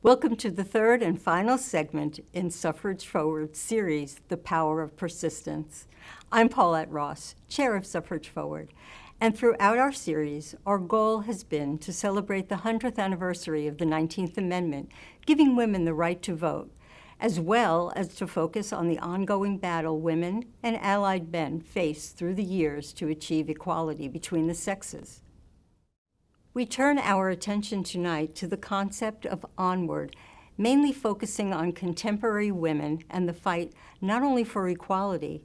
Welcome to the third and final segment in Suffrage Forward series, The Power of Persistence. I'm Paulette Ross, chair of Suffrage Forward, and throughout our series, our goal has been to celebrate the 100th anniversary of the 19th Amendment, giving women the right to vote, as well as to focus on the ongoing battle women and allied men faced through the years to achieve equality between the sexes. We turn our attention tonight to the concept of onward, mainly focusing on contemporary women and the fight not only for equality,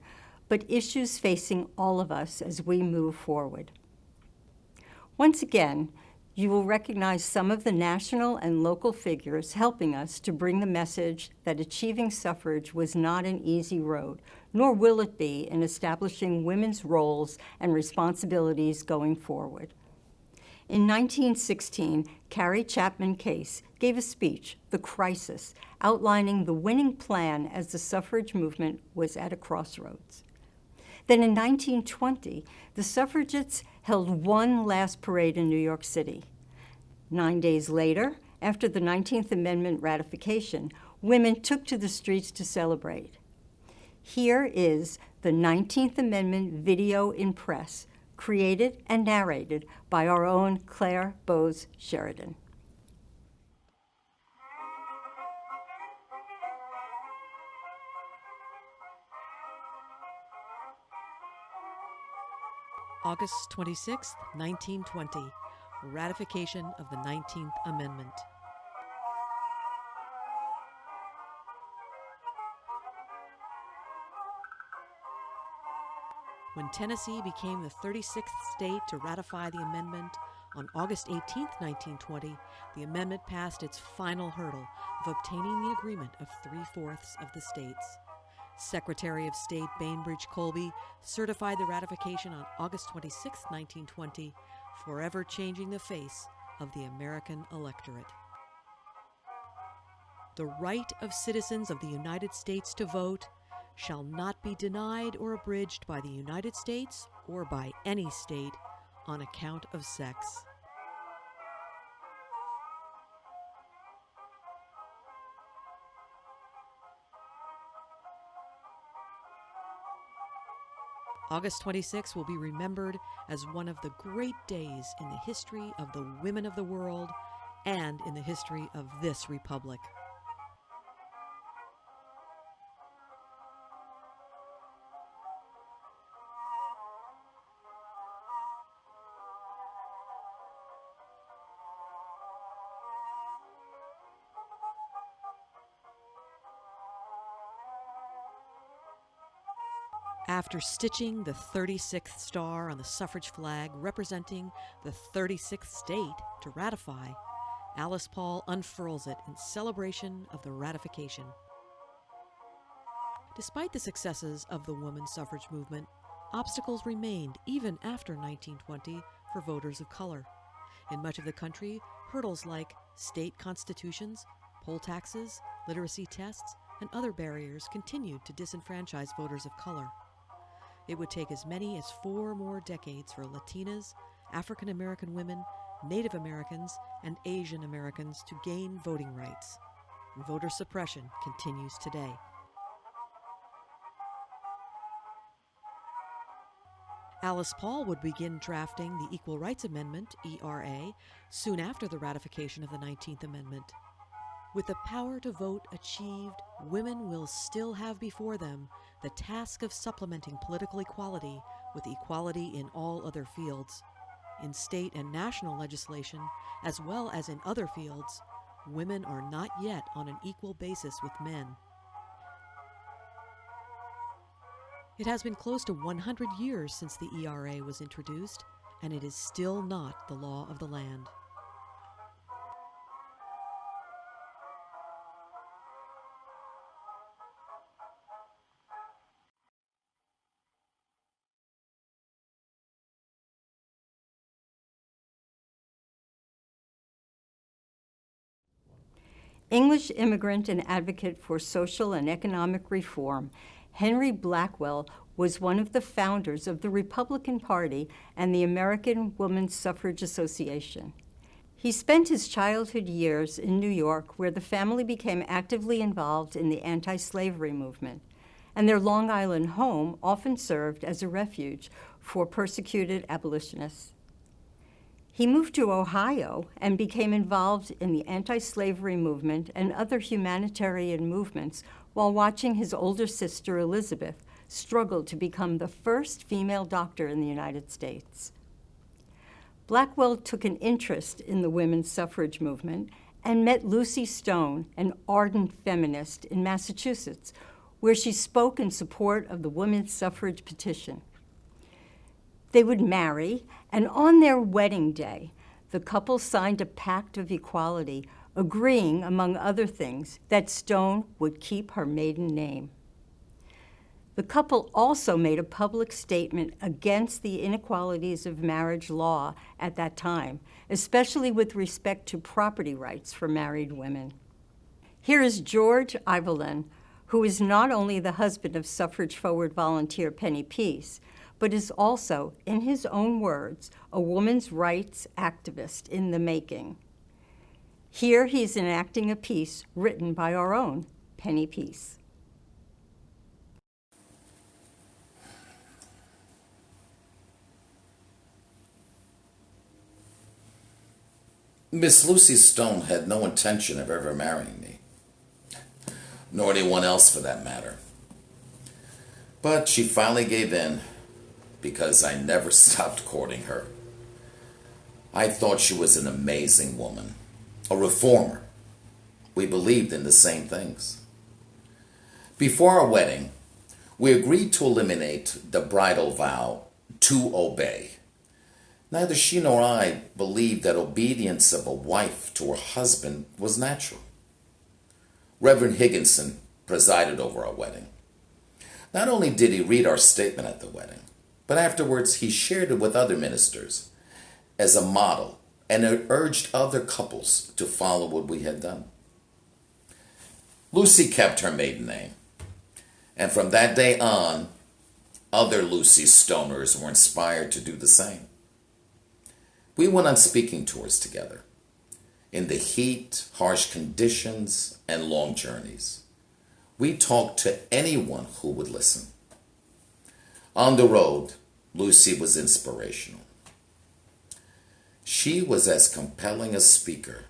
but issues facing all of us as we move forward. Once again, you will recognize some of the national and local figures helping us to bring the message that achieving suffrage was not an easy road, nor will it be in establishing women's roles and responsibilities going forward. In 1916, Carrie Chapman Case gave a speech, The Crisis, outlining the winning plan as the suffrage movement was at a crossroads. Then in 1920, the suffragettes held one last parade in New York City. 9 days later, after the 19th Amendment ratification, women took to the streets to celebrate. Here is the 19th Amendment video in press, created and narrated by our own Claire Bowes Sheridan. August 26, 1920, ratification of the 19th Amendment. When Tennessee became the 36th state to ratify the amendment on August 18, 1920, the amendment passed its final hurdle of obtaining the agreement of 3/4 of the states. Secretary of State Bainbridge Colby certified the ratification on August 26, 1920, forever changing the face of the American electorate. The right of citizens of the United States to vote shall not be denied or abridged by the United States or by any state on account of sex. August 26 will be remembered as one of the great days in the history of the women of the world and in the history of this republic. After stitching the 36th star on the suffrage flag representing the 36th state to ratify, Alice Paul unfurls it in celebration of the ratification. Despite the successes of the women's suffrage movement, obstacles remained even after 1920 for voters of color. In much of the country, hurdles like state constitutions, poll taxes, literacy tests, and other barriers continued to disenfranchise voters of color. It would take as many as 4 more decades for Latinas, African American women, Native Americans, and Asian Americans to gain voting rights. And voter suppression continues today. Alice Paul would begin drafting the Equal Rights Amendment, ERA, soon after the ratification of the 19th Amendment. With the power to vote achieved, women will still have before them the task of supplementing political equality with equality in all other fields. In state and national legislation, as well as in other fields, women are not yet on an equal basis with men. It has been close to 100 years since the ERA was introduced, and it is still not the law of the land. English immigrant and advocate for social and economic reform, Henry Blackwell was one of the founders of the Republican Party and the American Women's Suffrage Association. He spent his childhood years in New York, where the family became actively involved in the anti-slavery movement, and their Long Island home often served as a refuge for persecuted abolitionists. He moved to Ohio and became involved in the anti-slavery movement and other humanitarian movements while watching his older sister, Elizabeth, struggle to become the first female doctor in the United States. Blackwell took an interest in the women's suffrage movement and met Lucy Stone, an ardent feminist in Massachusetts, where she spoke in support of the women's suffrage petition. They would marry, and on their wedding day, the couple signed a pact of equality, agreeing, among other things, that Stone would keep her maiden name. The couple also made a public statement against the inequalities of marriage law at that time, especially with respect to property rights for married women. Here is George Evelyn, who is not only the husband of Suffrage Forward volunteer Penny Peace, but is also, in his own words, a women's rights activist in the making. Here he's enacting a piece written by our own Penny Peace. Miss Lucy Stone had no intention of ever marrying me, nor anyone else for that matter. But she finally gave in because I never stopped courting her. I thought she was an amazing woman, a reformer. We believed in the same things. Before our wedding, we agreed to eliminate the bridal vow to obey. Neither she nor I believed that obedience of a wife to her husband was natural. Reverend Higginson presided over our wedding. Not only did he read our statement at the wedding, but afterwards he shared it with other ministers as a model and urged other couples to follow what we had done. Lucy kept her maiden name, and from that day on, other Lucy Stoners were inspired to do the same. We went on speaking tours together in the heat, harsh conditions, and long journeys. We talked to anyone who would listen. On the road, Lucy was inspirational. She was as compelling a speaker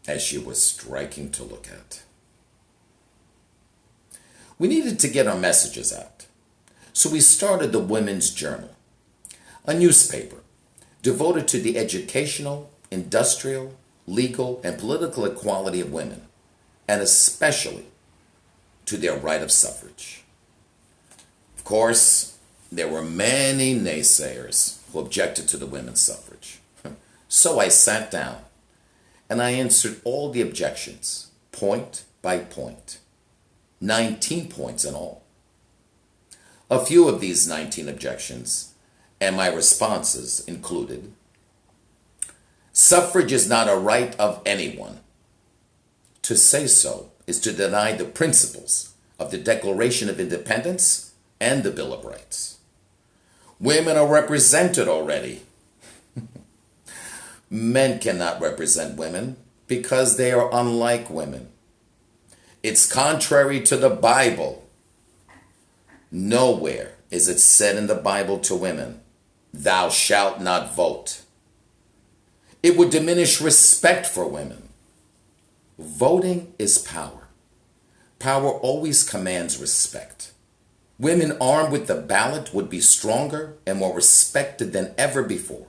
as she was striking to look at. We needed to get our messages out, so we started the Women's Journal, a newspaper devoted to the educational, industrial, legal, and political equality of women, and especially to their right of suffrage. Of course, There were many naysayers who objected to the women's suffrage. So I sat down and I answered all the objections, point by point. 19 points in all. A few of these 19 objections and my responses included: suffrage is not a right of anyone. To say so is to deny the principles of the Declaration of Independence and the Bill of Rights. Women are represented already. Men cannot represent women because they are unlike women. It's contrary to the Bible. Nowhere is it said in the Bible to women, "Thou shalt not vote." It would diminish respect for women. Voting is power. Power always commands respect. Women armed with the ballot would be stronger and more respected than ever before.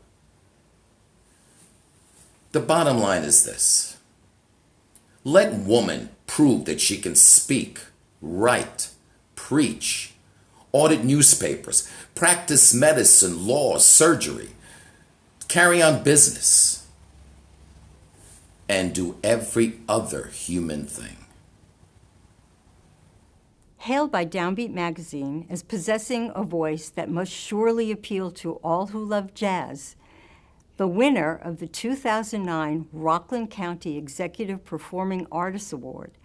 The bottom line is this: let woman prove that she can speak, write, preach, audit newspapers, practice medicine, law, surgery, carry on business, and do every other human thing. Hailed by Downbeat magazine as possessing a voice that must surely appeal to all who love jazz, the winner of the 2009 Rockland County Executive Performing Artists Award,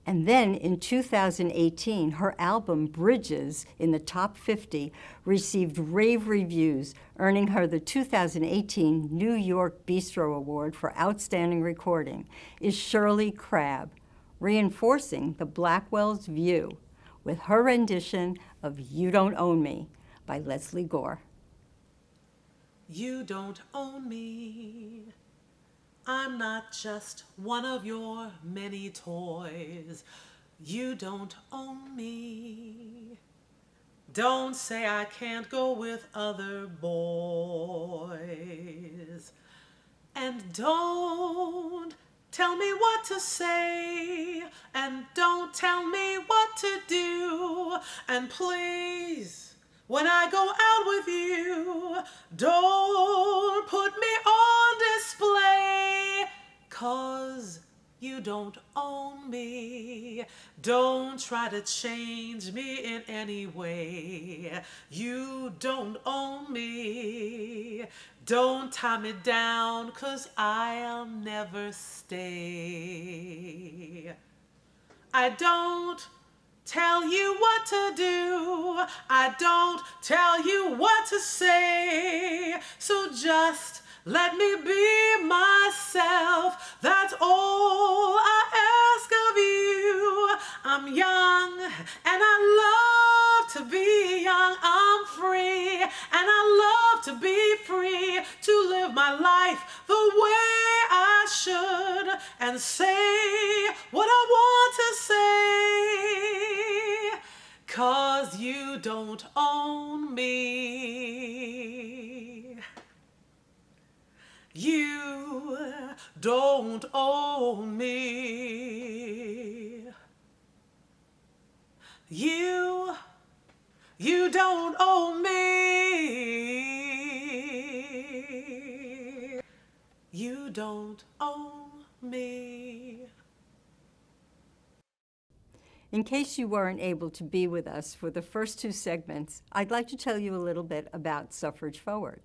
and then in 2018, her album Bridges in the top 50 received rave reviews, earning her the 2018 New York Bistro Award for Outstanding Recording, is Shirley Crabbe, reinforcing the Blackwell's view with her rendition of You Don't Own Me by Leslie Gore. You don't own me. I'm not just one of your many toys. You don't own me. Don't say I can't go with other boys. And don't tell me what to say. And don't tell me what to do. And please, when I go out with you, don't put me on display, 'cause you don't own me. Don't try to change me in any way. You don't own me. Don't tie me down, 'cause I'll never stay. I don't tell you what to do. I don't tell you what to say. So just let me be myself. That's all I ask of you. I'm young and I love to be young. I'm free and I love to be free, to live my life the way I should and say what I want to say. 'Cause you don't own me. You don't own me. You don't own me. You don't own me. In case you weren't able to be with us for the first two segments, I'd like to tell you a little bit about Suffrage Forward.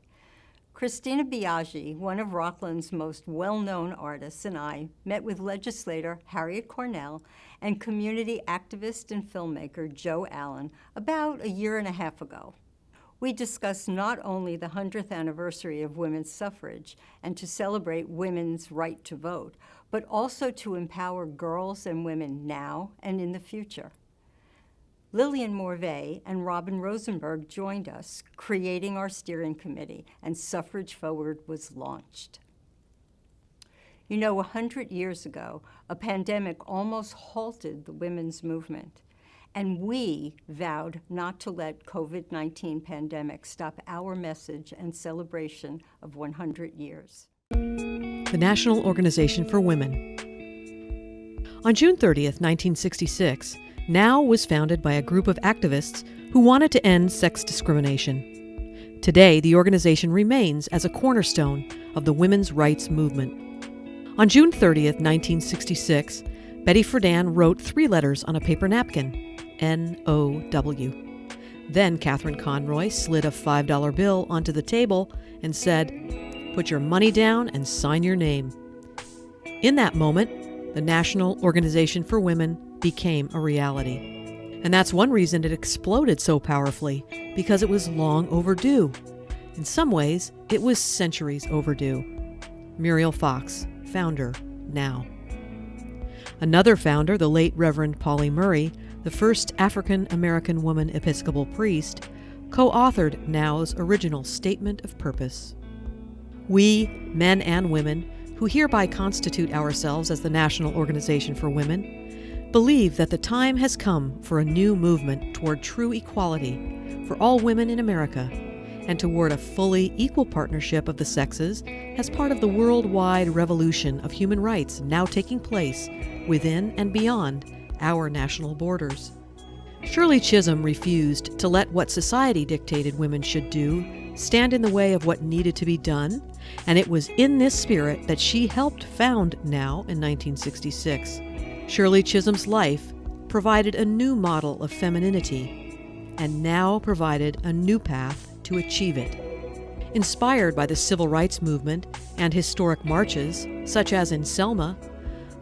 Christina Biaggi, one of Rockland's most well-known artists, and I met with legislator Harriet Cornell and community activist and filmmaker Joe Allen about a year and a half ago. We discussed not only the 100th anniversary of women's suffrage and to celebrate women's right to vote, but also to empower girls and women now and in the future. Lillian Morvay and Robin Rosenberg joined us, creating our steering committee, and Suffrage Forward was launched. You know, 100 years ago, a pandemic almost halted the women's movement, and we vowed not to let COVID-19 pandemic stop our message and celebration of 100 years. The National Organization for Women. On June 30th, 1966, NOW was founded by a group of activists who wanted to end sex discrimination. Today, the organization remains as a cornerstone of the women's rights movement. On June 30th, 1966, Betty Friedan wrote 3 letters on a paper napkin, N-O-W. Then Catherine Conroy slid a $5 bill onto the table and said, "Put your money down and sign your name." In that moment, the National Organization for Women became a reality. And that's one reason it exploded so powerfully, because it was long overdue. In some ways, it was centuries overdue. Muriel Fox, founder, NOW. Another founder, the late Reverend Paulette Murray, the first African-American woman Episcopal priest, co-authored NOW's original statement of purpose. We, men and women, who hereby constitute ourselves as the National Organization for Women, believe that the time has come for a new movement toward true equality for all women in America and toward a fully equal partnership of the sexes as part of the worldwide revolution of human rights now taking place within and beyond our national borders. Shirley Chisholm refused to let what society dictated women should do stand in the way of what needed to be done, and it was in this spirit that she helped found NOW in 1966. Shirley Chisholm's life provided a new model of femininity, and NOW provided a new path to achieve it. Inspired by the civil rights movement and historic marches, such as in Selma,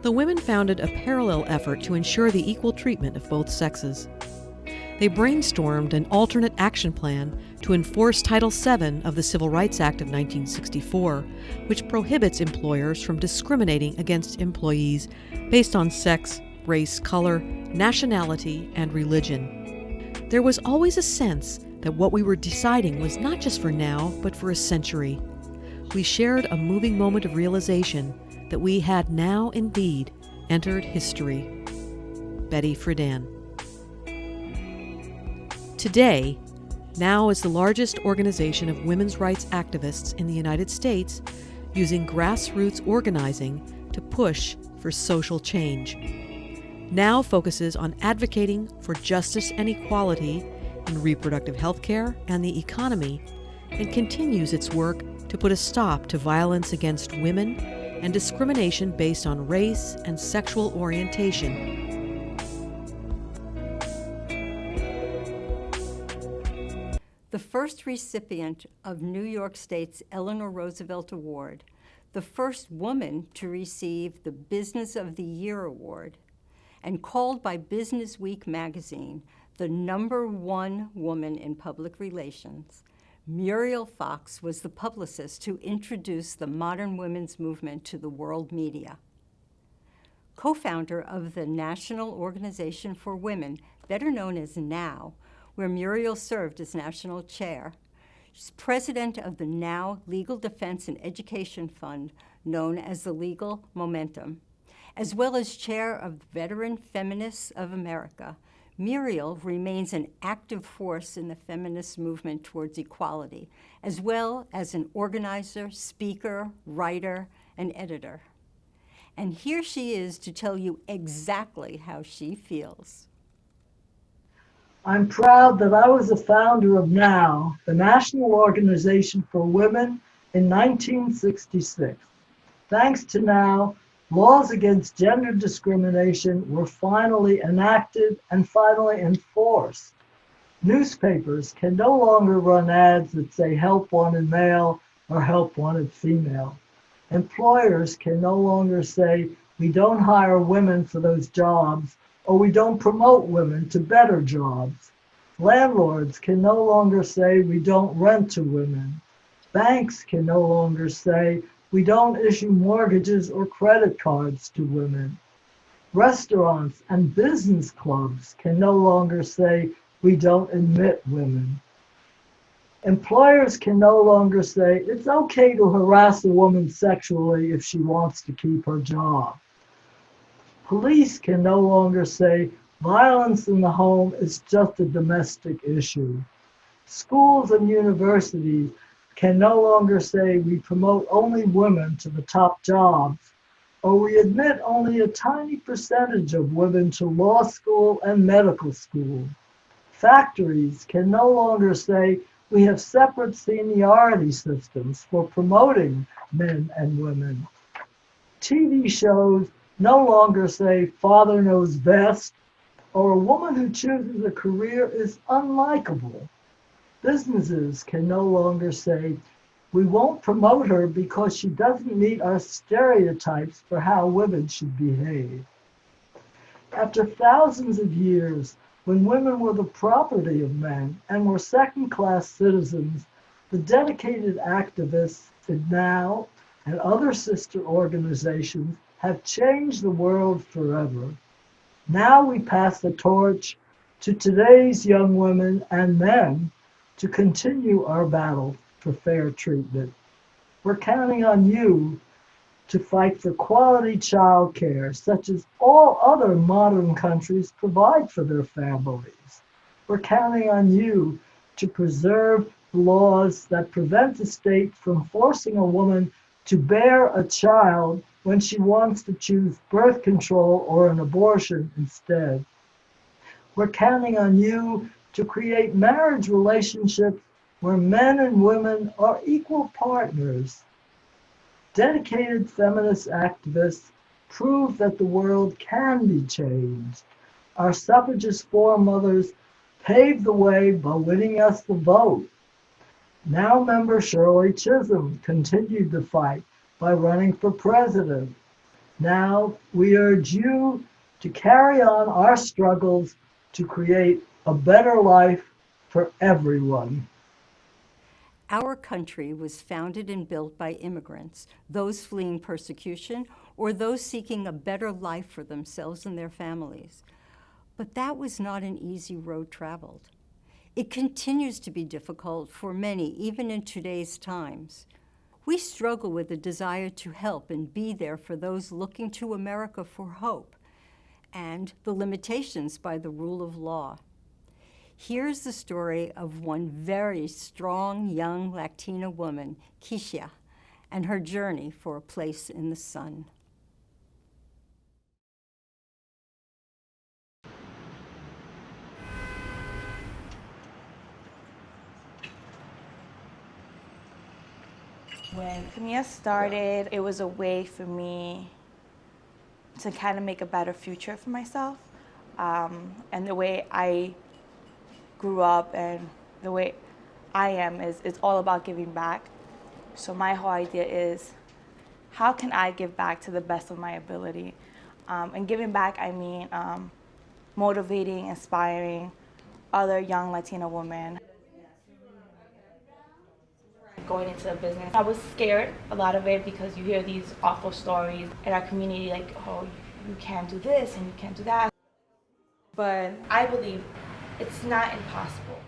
the women founded a parallel effort to ensure the equal treatment of both sexes. They brainstormed an alternate action plan to enforce Title VII of the Civil Rights Act of 1964, which prohibits employers from discriminating against employees based on sex, race, color, nationality, and religion. There was always a sense that what we were deciding was not just for now, but for a century. We shared a moving moment of realization that we had now indeed entered history. Betty Friedan. Today, NOW is the largest organization of women's rights activists in the United States, using grassroots organizing to push for social change. NOW focuses on advocating for justice and equality in reproductive health care and the economy, and continues its work to put a stop to violence against women and discrimination based on race and sexual orientation. The first recipient of New York State's Eleanor Roosevelt Award, the first woman to receive the Business of the Year Award, and called by Business Week magazine the #1 woman in public relations, Muriel Fox was the publicist who introduced the modern women's movement to the world media. Co-founder of the National Organization for Women, better known as NOW, where Muriel served as national chair. She's president of the NOW Legal Defense and Education Fund, known as the Legal Momentum, as well as chair of the Veteran Feminists of America. Muriel remains an active force in the feminist movement towards equality, as well as an organizer, speaker, writer, and editor. And here she is to tell you exactly how she feels. I'm proud that I was a founder of NOW, the National Organization for Women, in 1966. Thanks to NOW, laws against gender discrimination were finally enacted and finally enforced. Newspapers can no longer run ads that say help wanted male or help wanted female. Employers can no longer say we don't hire women for those jobs, or we don't promote women to better jobs. Landlords can no longer say we don't rent to women. Banks can no longer say we don't issue mortgages or credit cards to women. Restaurants and business clubs can no longer say we don't admit women. Employers can no longer say it's okay to harass a woman sexually if she wants to keep her job. Police can no longer say violence in the home is just a domestic issue. Schools and universities can no longer say we promote only women to the top jobs. or we admit only a tiny percentage of women to law school and medical school. Factories can no longer say we have separate seniority systems for promoting men and women. TV shows no longer say father knows best or a woman who chooses a career is unlikable. Businesses can no longer say we won't promote her because she doesn't meet our stereotypes for how women should behave. After thousands of years, when women were the property of men and were second-class citizens, the dedicated activists in NOW and other sister organizations have changed the world forever. Now we pass the torch to today's young women and men to continue our battle for fair treatment. We're counting on you to fight for quality child care, such as all other modern countries provide for their families. We're counting on you to preserve laws that prevent the state from forcing a woman to bear a child when she wants to choose birth control or an abortion instead. We're counting on you to create marriage relationships where men and women are equal partners. Dedicated feminist activists prove that the world can be changed. Our suffragist foremothers paved the way by winning us the vote. Now member Shirley Chisholm continued the fight by running for president. Now we urge you to carry on our struggles to create a better life for everyone. Our country was founded and built by immigrants, those fleeing persecution or those seeking a better life for themselves and their families. But that was not an easy road traveled. It continues to be difficult for many, even in today's times. We struggle with the desire to help and be there for those looking to America for hope, and the limitations by the rule of law. Here's the story of one very strong young Latina woman, Keisha, and her journey for a place in the sun. When Camilla started, it was a way for me to kind of make a better future for myself. And the way I grew up and the way I am is it's all about giving back. So my whole idea is, how can I give back to the best of my ability? And giving back, I mean motivating, inspiring other young Latina women. Going into the business, I was scared a lot of it because you hear these awful stories in our community like, oh, you can't do this and you can't do that. But I believe it's not impossible.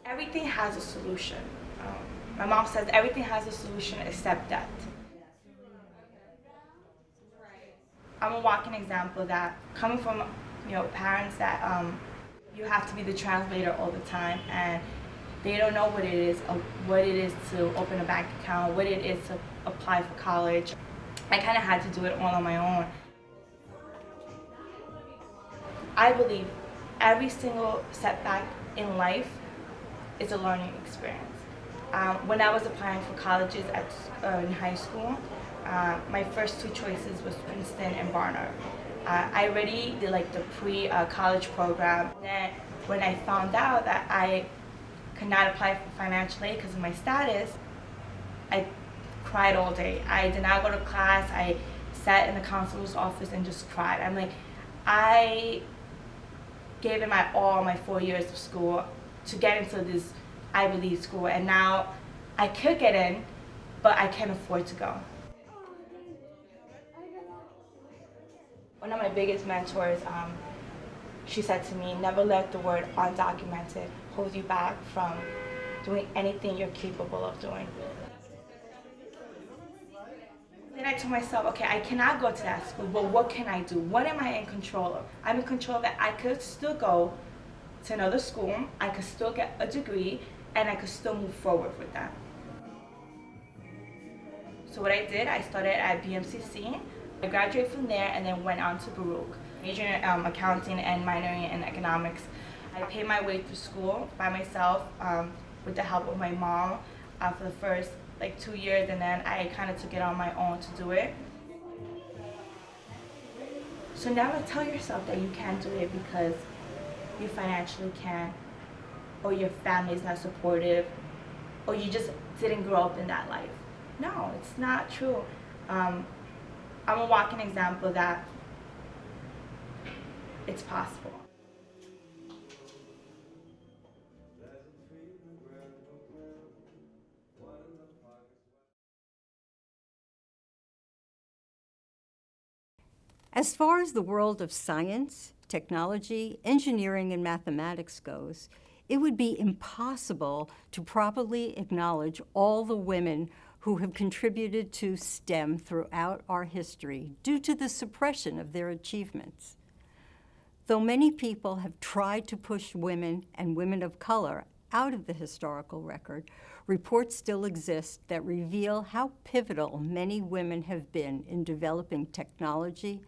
Everything has a solution. My mom says everything has a solution except death. I'm a walking example of that. Coming from parents that you have to be the translator all the time, and they don't know what it is to open a bank account, what it is to apply for college. I kind of had to do it all on my own. I believe every single setback in life is a learning experience. When I was applying for colleges in high school, my first two choices was Princeton and Barnard. I already did the pre-college program. Then when I found out that I could not apply for financial aid because of my status, I cried all day. I did not go to class. I sat in the counselor's office and just cried. I gave it my all, my 4 years of school, to get into this Ivy League school, and now I could get in, but I can't afford to go. One of my biggest mentors, she said to me, never let the word undocumented hold you back from doing anything you're capable of doing. Then I told myself, okay, I cannot go to that school, but what can I do? What am I in control of? I'm in control that I could still go to another school, I could still get a degree, and I could still move forward with that. So So what I did, I started at BMCC. I graduated from there and then went on to Baruch, majoring in accounting and minoring in economics. I paid my way through school by myself with the help of my mom for the first 2 years, and then I kind of took it on my own to do it. So never tell yourself that you can't do it because you financially can't, or your family is not supportive, or you just didn't grow up in that life. No, it's not true. I'm a walking example that it's possible. As far as the world of science, technology, engineering, and mathematics goes, it would be impossible to properly acknowledge all the women who have contributed to STEM throughout our history due to the suppression of their achievements. Though many people have tried to push women and women of color out of the historical record, reports still exist that reveal how pivotal many women have been in developing technology,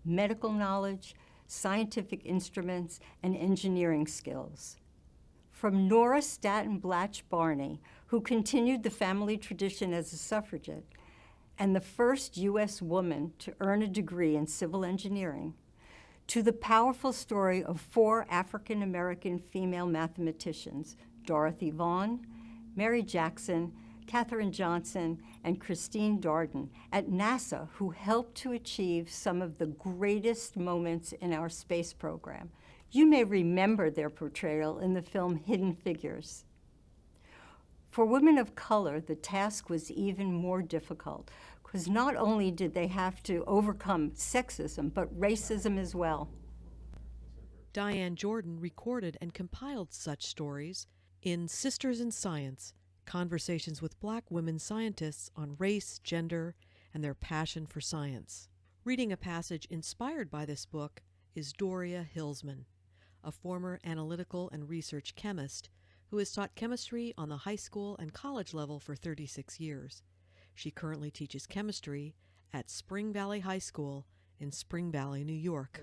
medical knowledge, scientific instruments, and engineering skills. From Nora Staton Blatch Barney, who continued the family tradition as a suffragette, and the first U.S. woman to earn a degree in civil engineering, to the powerful story of 4 African-American female mathematicians, Dorothy Vaughan, Mary Jackson, Katherine Johnson, and Christine Darden at NASA, who helped to achieve some of the greatest moments in our space program. You may remember their portrayal in the film Hidden Figures. For women of color, the task was even more difficult, because not only did they have to overcome sexism, but racism as well. Diane Jordan recorded and compiled such stories in Sisters in Science, Conversations with Black Women Scientists on Race, Gender, and Their Passion for Science. Reading a passage inspired by this book is Doria Hillsman, a former analytical and research chemist who has taught chemistry on the high school and college level for 36 years. She currently teaches chemistry at Spring Valley High School in Spring Valley, New York.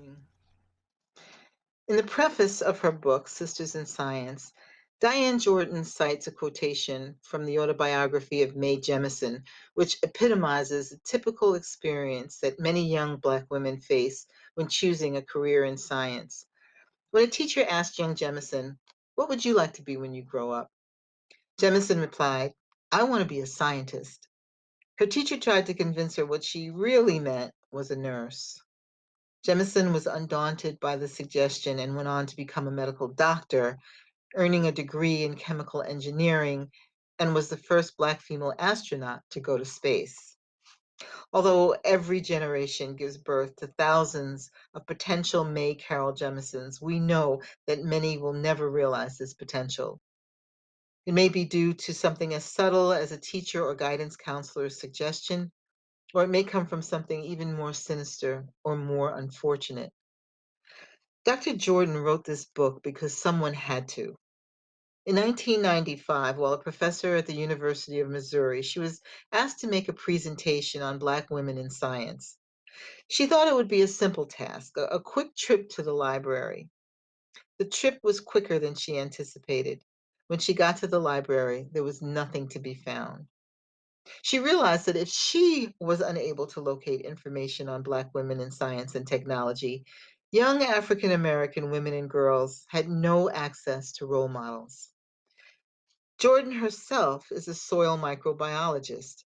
In the preface of her book, Sisters in Science, Diane Jordan cites a quotation from the autobiography of Mae Jemison, which epitomizes a typical experience that many young Black women face when choosing a career in science. When a teacher asked young Jemison, "What would you like to be when you grow up?" Jemison replied, "I want to be a scientist." Her teacher tried to convince her what she really meant was a nurse. Jemison was undaunted by the suggestion and went on to become a medical doctor, earning a degree in chemical engineering, and was the first Black female astronaut to go to space. Although every generation gives birth to thousands of potential Mae Carroll Jemisons, we know that many will never realize this potential. It may be due to something as subtle as a teacher or guidance counselor's suggestion, or it may come from something even more sinister or more unfortunate. Dr. Jordan wrote this book because someone had to. In 1995, while a professor at the University of Missouri, she was asked to make a presentation on Black women in science. She thought it would be a simple task, a quick trip to the library. The trip was quicker than she anticipated. When she got to the library, there was nothing to be found. She realized that if she was unable to locate information on Black women in science and technology, young African American women and girls had no access to role models. Jordan herself is a soil microbiologist.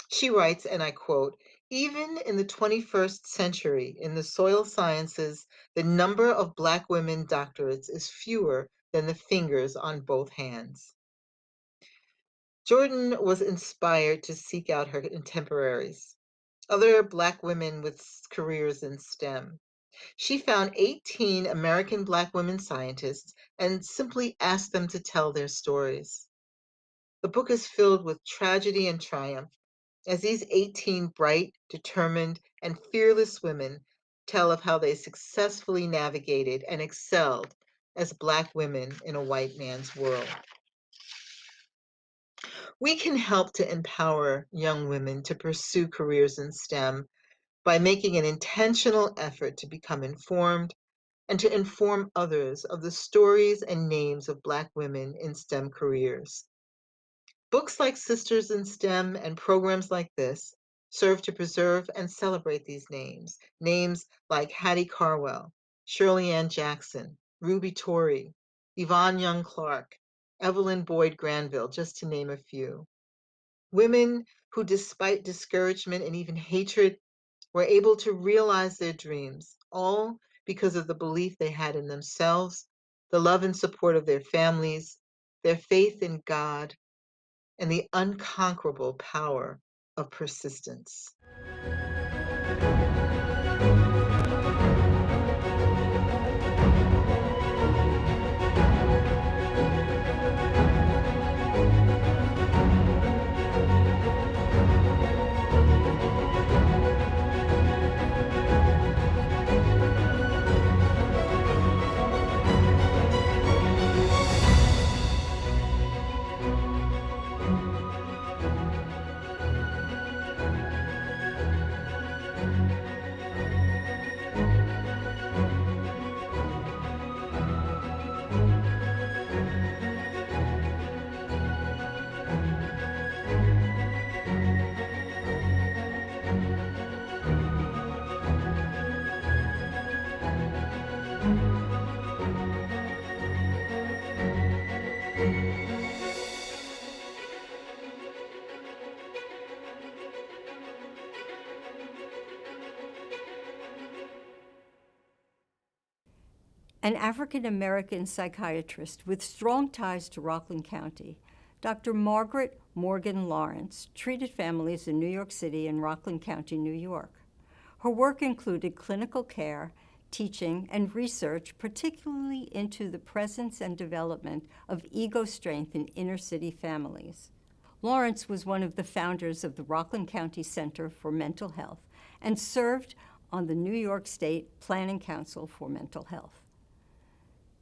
She writes, and I quote, "Even in the 21st century, in the soil sciences, the number of Black women doctorates is fewer than the fingers on both hands." Jordan was inspired to seek out her contemporaries, other Black women with careers in STEM. She found 18 American Black women scientists and simply asked them to tell their stories. The book is filled with tragedy and triumph, as these 18 bright, determined, and fearless women tell of how they successfully navigated and excelled as Black women in a white man's world. We can help to empower young women to pursue careers in STEM by making an intentional effort to become informed and to inform others of the stories and names of Black women in STEM careers. Books like Sisters in STEM and programs like this serve to preserve and celebrate these names. Names like Hattie Carwell, Shirley Ann Jackson, Ruby Torrey, Yvonne Young Clark, Evelyn Boyd Granville, just to name a few. Women who, despite discouragement and even hatred, were able to realize their dreams, all because of the belief they had in themselves, the love and support of their families, their faith in God, and the unconquerable power of persistence. An African-American psychiatrist with strong ties to Rockland County, Dr. Margaret Morgan Lawrence treated families in New York City and Rockland County, New York. Her work included clinical care, teaching, and research, particularly into the presence and development of ego strength in inner-city families. Lawrence was one of the founders of the Rockland County Center for Mental Health and served on the New York State Planning Council for Mental Health.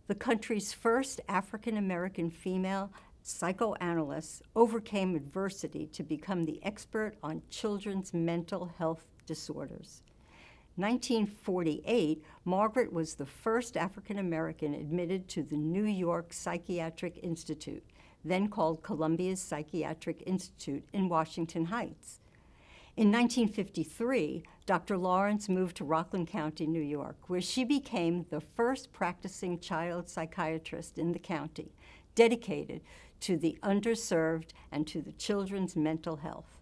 The country's first African-American female psychoanalyst overcame adversity to become the expert on children's mental health disorders. 1948, Margaret was the first African-American admitted to the New York Psychiatric Institute, then called Columbia's Psychiatric Institute in Washington Heights. In 1953, Dr. Lawrence moved to Rockland County, New York, where she became the first practicing child psychiatrist in the county, dedicated to the underserved and to the children's mental health.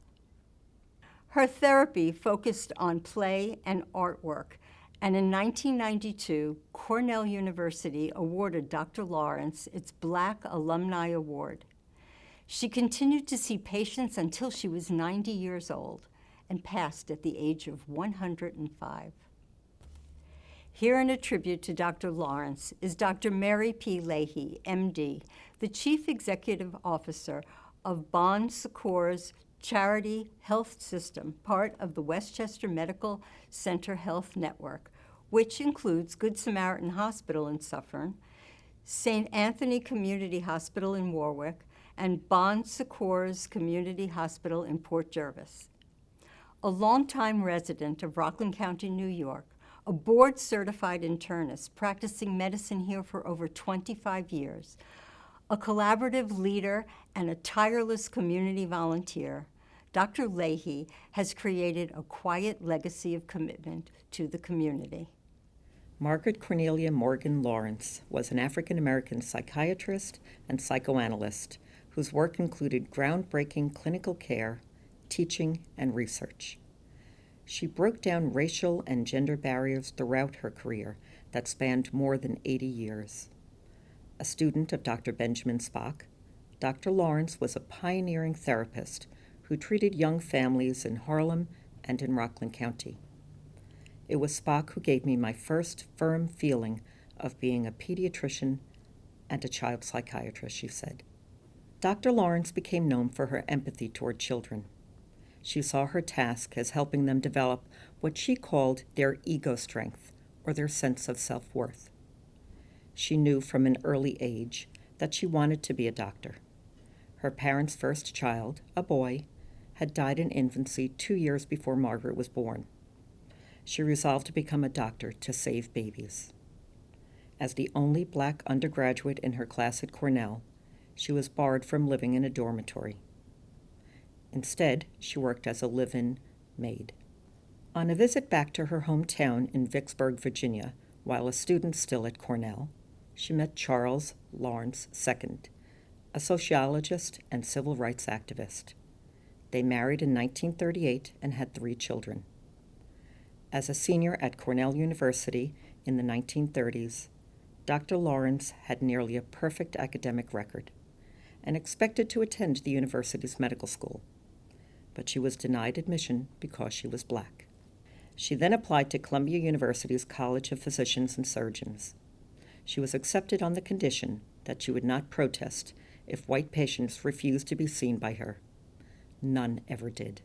Her therapy focused on play and artwork, and in 1992, Cornell University awarded Dr. Lawrence its Black Alumni Award. She continued to see patients until she was 90 years old and passed at the age of 105. Here in a tribute to Dr. Lawrence is Dr. Mary P. Leahy, MD, the Chief Executive Officer of Bon Secours Charity Health System, part of the Westchester Medical Center Health Network, which includes Good Samaritan Hospital in Suffern, St. Anthony Community Hospital in Warwick, and Bon Secours Community Hospital in Port Jervis. A longtime resident of Rockland County, New York, a board-certified internist practicing medicine here for over 25 years, a collaborative leader and a tireless community volunteer, Dr. Leahy has created a quiet legacy of commitment to the community. Margaret Cornelia Morgan Lawrence was an African-American psychiatrist and psychoanalyst whose work included groundbreaking clinical care, teaching, and research. She broke down racial and gender barriers throughout her career that spanned more than 80 years. A student of Dr. Benjamin Spock, Dr. Lawrence was a pioneering therapist who treated young families in Harlem and in Rockland County. It was Spock who gave me my first firm feeling of being a pediatrician and a child psychiatrist, she said. Dr. Lawrence became known for her empathy toward children. She saw her task as helping them develop what she called their ego strength, or their sense of self-worth. She knew from an early age that she wanted to be a doctor. Her parents' first child, a boy, had died in infancy 2 years before Margaret was born. She resolved to become a doctor to save babies. As the only black undergraduate in her class at Cornell, she was barred from living in a dormitory. Instead, she worked as a live-in maid. On a visit back to her hometown in Vicksburg, Virginia, while a student still at Cornell, she met Charles Lawrence II, a sociologist and civil rights activist. They married in 1938 and had 3 children. As a senior at Cornell University in the 1930s, Dr. Lawrence had nearly a perfect academic record and expected to attend the university's medical school, but she was denied admission because she was black. She then applied to Columbia University's College of Physicians and Surgeons. She was accepted on the condition that she would not protest if white patients refused to be seen by her. None ever did.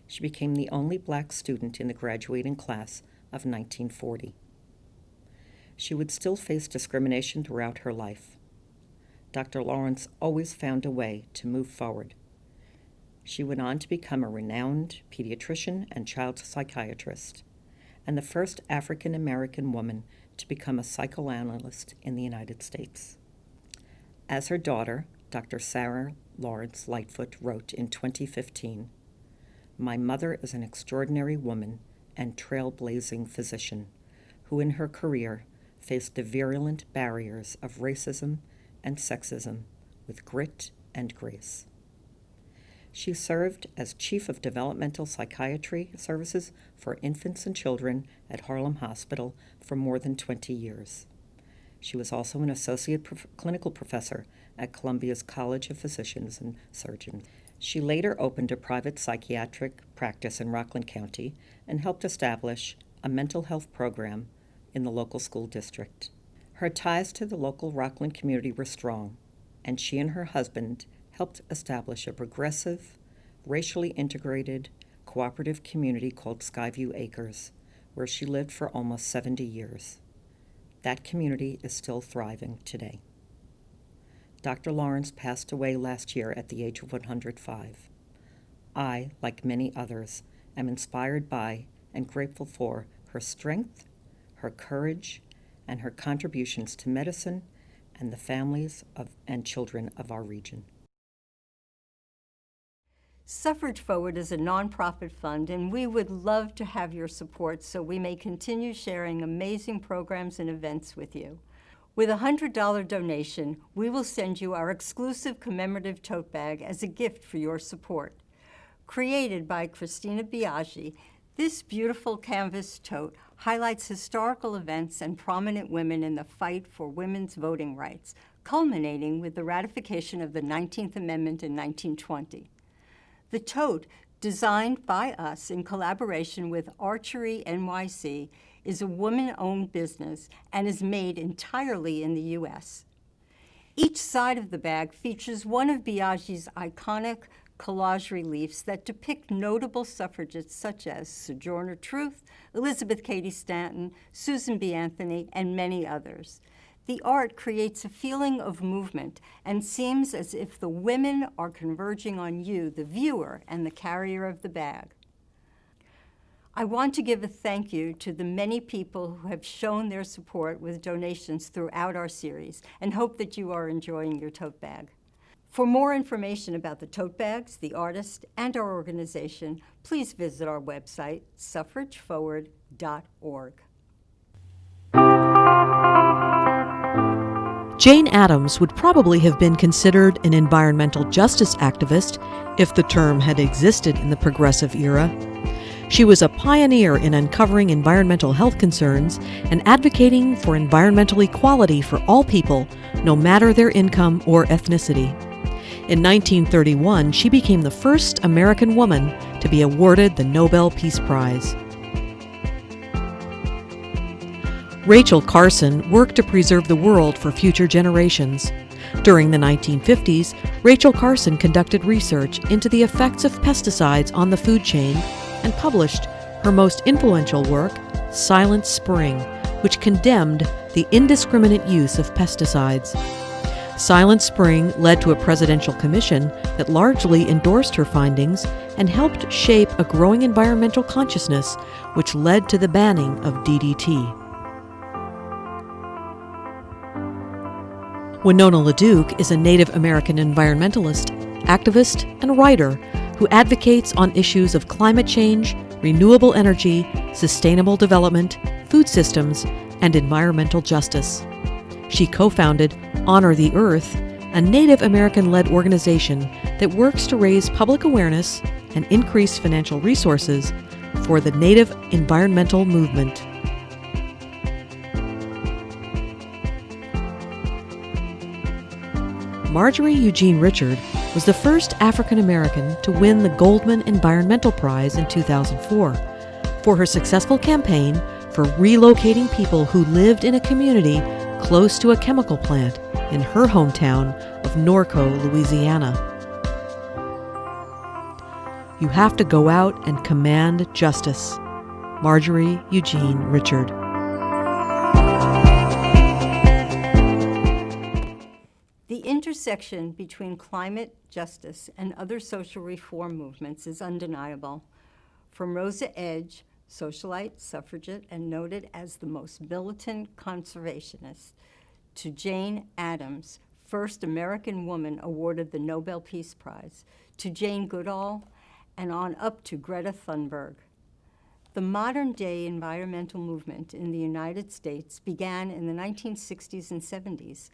She became the only black student in the graduating class of 1940. She would still face discrimination throughout her life. Dr. Lawrence always found a way to move forward. She went on to become a renowned pediatrician and child psychiatrist, and the first African American woman to become a psychoanalyst in the United States. As her daughter, Dr. Sarah Lawrence Lightfoot, wrote in 2015, "My mother is an extraordinary woman and trailblazing physician who in her career faced the virulent barriers of racism and sexism with grit and grace." She served as Chief of Developmental Psychiatry Services for Infants and Children at Harlem Hospital for more than 20 years. She was also an Associate Clinical Professor at Columbia's College of Physicians and Surgeons. She later opened a private psychiatric practice in Rockland County and helped establish a mental health program in the local school district. Her ties to the local Rockland community were strong, and she and her husband helped establish a progressive, racially integrated, cooperative community called Skyview Acres, where she lived for almost 70 years. That community is still thriving today. Dr. Lawrence passed away last year at the age of 105. I, like many others, am inspired by and grateful for her strength, her courage, and her contributions to medicine and the families and children of our region. Suffrage Forward is a nonprofit fund, and we would love to have your support so we may continue sharing amazing programs and events with you. With a $100 donation, we will send you our exclusive commemorative tote bag as a gift for your support. Created by Christina Biaggi, this beautiful canvas tote highlights historical events and prominent women in the fight for women's voting rights, culminating with the ratification of the 19th Amendment in 1920. The tote, designed by us in collaboration with Archery NYC, is a woman-owned business and is made entirely in the U.S. Each side of the bag features one of Biaggi's iconic collage reliefs that depict notable suffragettes such as Sojourner Truth, Elizabeth Cady Stanton, Susan B. Anthony, and many others. The art creates a feeling of movement and seems as if the women are converging on you, the viewer and the carrier of the bag. I want to give a thank you to the many people who have shown their support with donations throughout our series and hope that you are enjoying your tote bag. For more information about the tote bags, the artist, and our organization, please visit our website, SuffrageForward.org. Jane Addams would probably have been considered an environmental justice activist if the term had existed in the progressive era. She was a pioneer in uncovering environmental health concerns and advocating for environmental equality for all people, no matter their income or ethnicity. In 1931, she became the first American woman to be awarded the Nobel Peace Prize. Rachel Carson worked to preserve the world for future generations. During the 1950s, Rachel Carson conducted research into the effects of pesticides on the food chain and published her most influential work, Silent Spring, which condemned the indiscriminate use of pesticides. Silent Spring led to a presidential commission that largely endorsed her findings and helped shape a growing environmental consciousness, which led to the banning of DDT. Winona LaDuke is a Native American environmentalist, activist, and writer who advocates on issues of climate change, renewable energy, sustainable development, food systems, and environmental justice. She co-founded Honor the Earth, a Native American-led organization that works to raise public awareness and increase financial resources for the Native environmental movement. Marjorie Eugene Richard was the first African American to win the Goldman Environmental Prize in 2004 for her successful campaign for relocating people who lived in a community close to a chemical plant in her hometown of Norco, Louisiana. You have to go out and command justice. Marjorie Eugene Richard. The intersection between climate justice and other social reform movements is undeniable. From Rosa Edge, socialite, suffragette, and noted as the most militant conservationist, to Jane Addams, first American woman awarded the Nobel Peace Prize, to Jane Goodall, and on up to Greta Thunberg. The modern-day environmental movement in the United States began in the 1960s and 70s.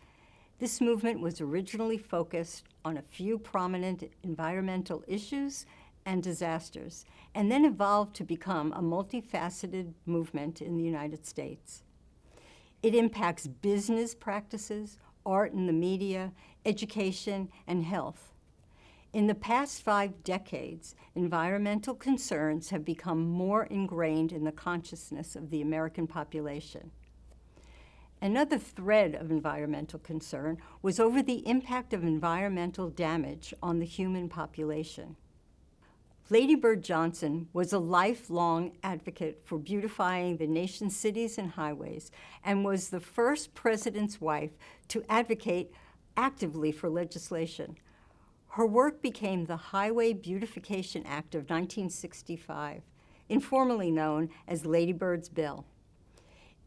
This movement was originally focused on a few prominent environmental issues and disasters, and then evolved to become a multifaceted movement in the United States. It impacts business practices, art and the media, education, and health. In the past 5 decades, environmental concerns have become more ingrained in the consciousness of the American population. Another thread of environmental concern was over the impact of environmental damage on the human population. Lady Bird Johnson was a lifelong advocate for beautifying the nation's cities and highways and was the first president's wife to advocate actively for legislation. Her work became the Highway Beautification Act of 1965, informally known as Lady Bird's Bill.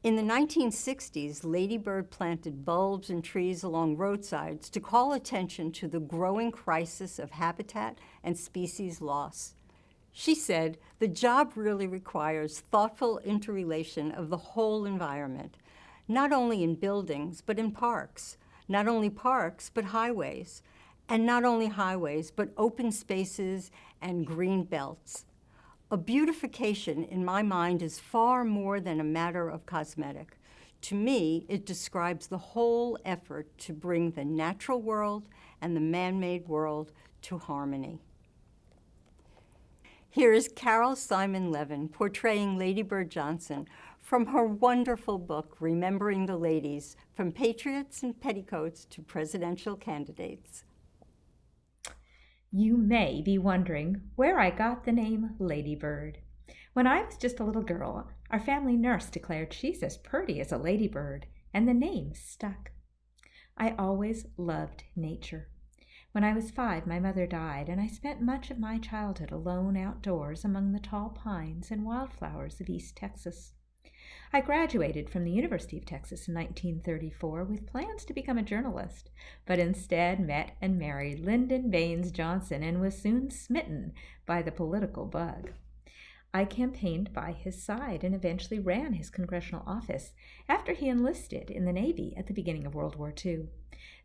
In the 1960s, Lady Bird planted bulbs and trees along roadsides to call attention to the growing crisis of habitat and species loss. She said, "The job really requires thoughtful interrelation of the whole environment, not only in buildings, but in parks, not only parks, but highways, and not only highways, but open spaces and green belts. A beautification, in my mind, is far more than a matter of cosmetic. To me, it describes the whole effort to bring the natural world and the man-made world to harmony." Here is Carol Simon Levin portraying Lady Bird Johnson from her wonderful book, Remembering the Ladies, From Patriots in Petticoats to Presidential Candidates. You may be wondering where I got the name Lady Bird. When I was just a little girl, our family nurse declared she's as pretty as a ladybird, and the name stuck. I always loved nature. When I was 5, my mother died, and I spent much of my childhood alone outdoors among the tall pines and wildflowers of East Texas. I graduated from the University of Texas in 1934 with plans to become a journalist, but instead met and married Lyndon Baines Johnson and was soon smitten by the political bug. I campaigned by his side and eventually ran his congressional office after he enlisted in the Navy at the beginning of World War II.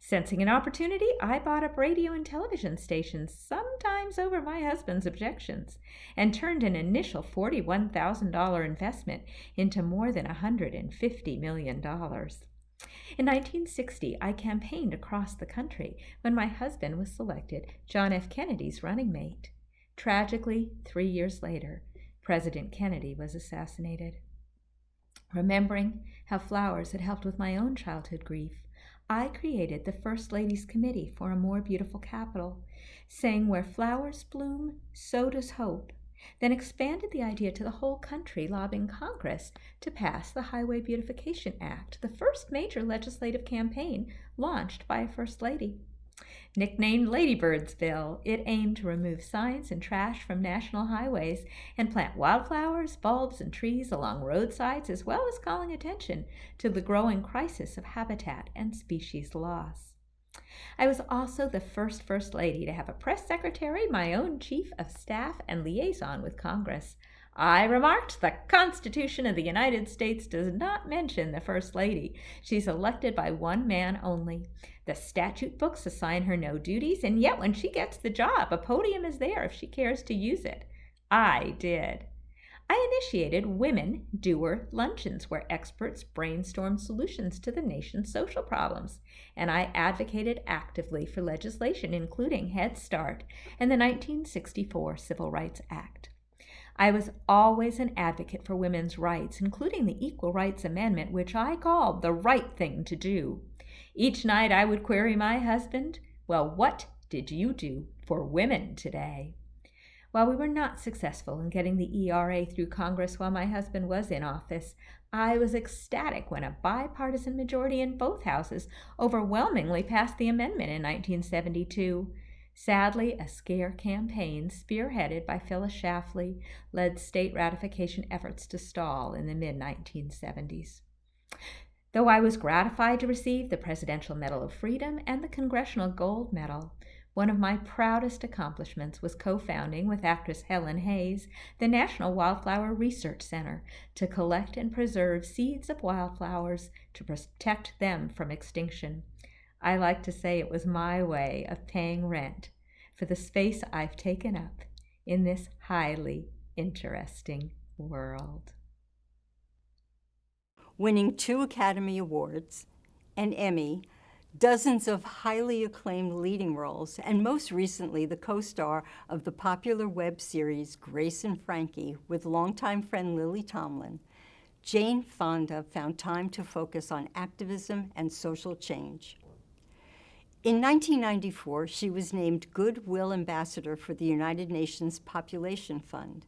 Sensing an opportunity, I bought up radio and television stations, sometimes over my husband's objections, and turned an initial $41,000 investment into more than $150 million. In 1960, I campaigned across the country when my husband was selected John F. Kennedy's running mate. Tragically, 3 years later, President Kennedy was assassinated. Remembering how flowers had helped with my own childhood grief, I created the First Ladies Committee for a More Beautiful Capital, saying where flowers bloom, so does hope, then expanded the idea to the whole country, lobbying Congress to pass the Highway Beautification Act, the first major legislative campaign launched by a First Lady. Nicknamed Ladybird's Bill, it aimed to remove signs and trash from national highways and plant wildflowers, bulbs, and trees along roadsides, as well as calling attention to the growing crisis of habitat and species loss. I was also the First Lady to have a press secretary, my own chief of staff, and liaison with Congress. I remarked, the Constitution of the United States does not mention the First Lady. She's elected by one man only. The statute books assign her no duties, and yet when she gets the job, a podium is there if she cares to use it. I did. I initiated Women Doer Luncheons, where experts brainstormed solutions to the nation's social problems, and I advocated actively for legislation including Head Start and the 1964 Civil Rights Act. I was always an advocate for women's rights, including the Equal Rights Amendment, which I called the right thing to do. Each night I would query my husband, well, what did you do for women today? While we were not successful in getting the ERA through Congress while my husband was in office, I was ecstatic when a bipartisan majority in both houses overwhelmingly passed the amendment in 1972. Sadly, a scare campaign spearheaded by Phyllis Schlafly led state ratification efforts to stall in the mid-1970s. Though I was gratified to receive the Presidential Medal of Freedom and the Congressional Gold Medal, one of my proudest accomplishments was co-founding with actress Helen Hayes the National Wildflower Research Center to collect and preserve seeds of wildflowers to protect them from extinction. I like to say it was my way of paying rent for the space I've taken up in this highly interesting world. Winning 2 Academy Awards, an Emmy, dozens of highly acclaimed leading roles, and most recently the co-star of the popular web series Grace and Frankie with longtime friend Lily Tomlin, Jane Fonda found time to focus on activism and social change. In 1994, she was named Goodwill Ambassador for the United Nations Population Fund.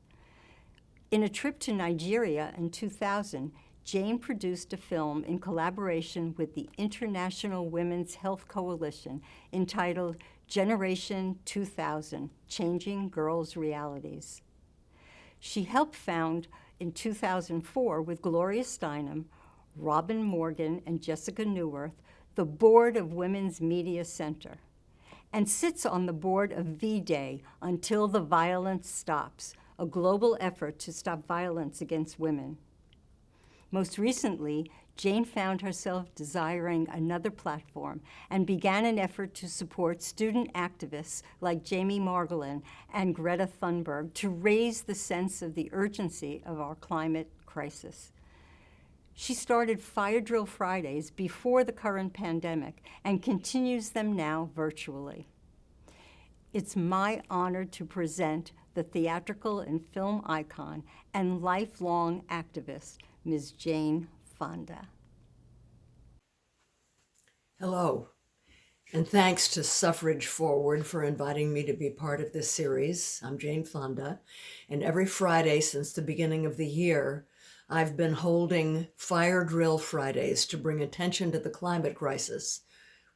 In a trip to Nigeria in 2000, Jane produced a film in collaboration with the International Women's Health Coalition entitled Generation 2000, Changing Girls' Realities. She helped found in 2004 with Gloria Steinem, Robin Morgan, and Jessica Neuwirth the Board of Women's Media Center, and sits on the board of V-Day, Until the Violence Stops, a global effort to stop violence against women. Most recently, Jane found herself desiring another platform and began an effort to support student activists like Jamie Margolin and Greta Thunberg to raise the sense of the urgency of our climate crisis. She started Fire Drill Fridays before the current pandemic and continues them now virtually. It's my honor to present the theatrical and film icon and lifelong activist, Ms. Jane Fonda. Hello, and thanks to SuffrageForward for inviting me to be part of this series. I'm Jane Fonda, and every Friday since the beginning of the year, I've been holding Fire Drill Fridays to bring attention to the climate crisis,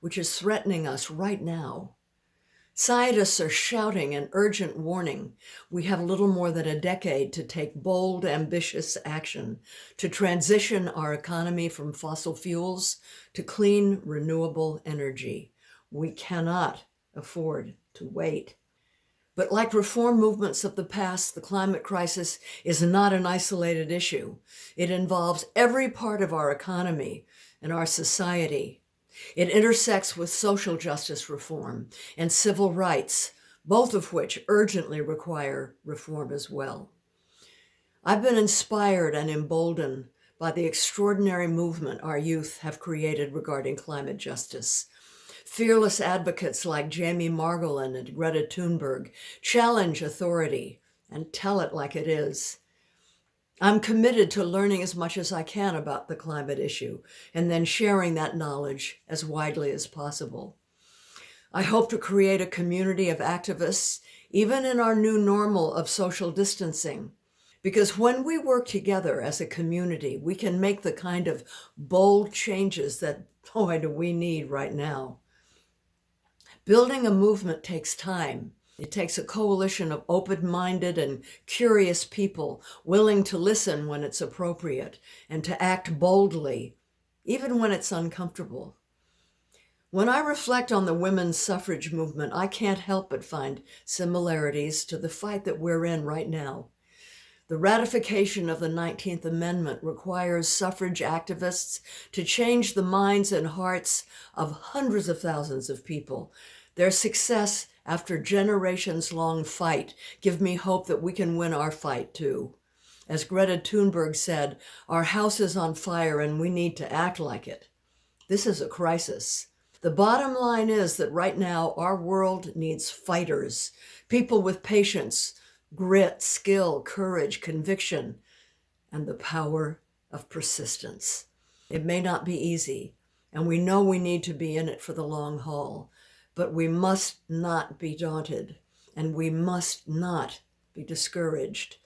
which is threatening us right now. Scientists are shouting an urgent warning. We have little more than a decade to take bold, ambitious action to transition our economy from fossil fuels to clean, renewable energy. We cannot afford to wait. But like reform movements of the past, the climate crisis is not an isolated issue. It involves every part of our economy and our society. It intersects with social justice reform and civil rights, both of which urgently require reform as well. I've been inspired and emboldened by the extraordinary movement our youth have created regarding climate justice. Fearless advocates like Jamie Margolin and Greta Thunberg challenge authority and tell it like it is. I'm committed to learning as much as I can about the climate issue and then sharing that knowledge as widely as possible. I hope to create a community of activists even in our new normal of social distancing. Because when we work together as a community, we can make the kind of bold changes that, boy, do we need right now. Building a movement takes time. It takes a coalition of open-minded and curious people willing to listen when it's appropriate and to act boldly, even when it's uncomfortable. When I reflect on the women's suffrage movement, I can't help but find similarities to the fight that we're in right now. The ratification of the 19th Amendment requires suffrage activists to change the minds and hearts of hundreds of thousands of people. Their success after generations-long fight give me hope that we can win our fight too. As Greta Thunberg said, our house is on fire and we need to act like it. This is a crisis. The bottom line is that right now our world needs fighters, people with patience, grit, skill, courage, conviction, and the power of persistence. It may not be easy, and we know we need to be in it for the long haul, but we must not be daunted, and we must not be discouraged.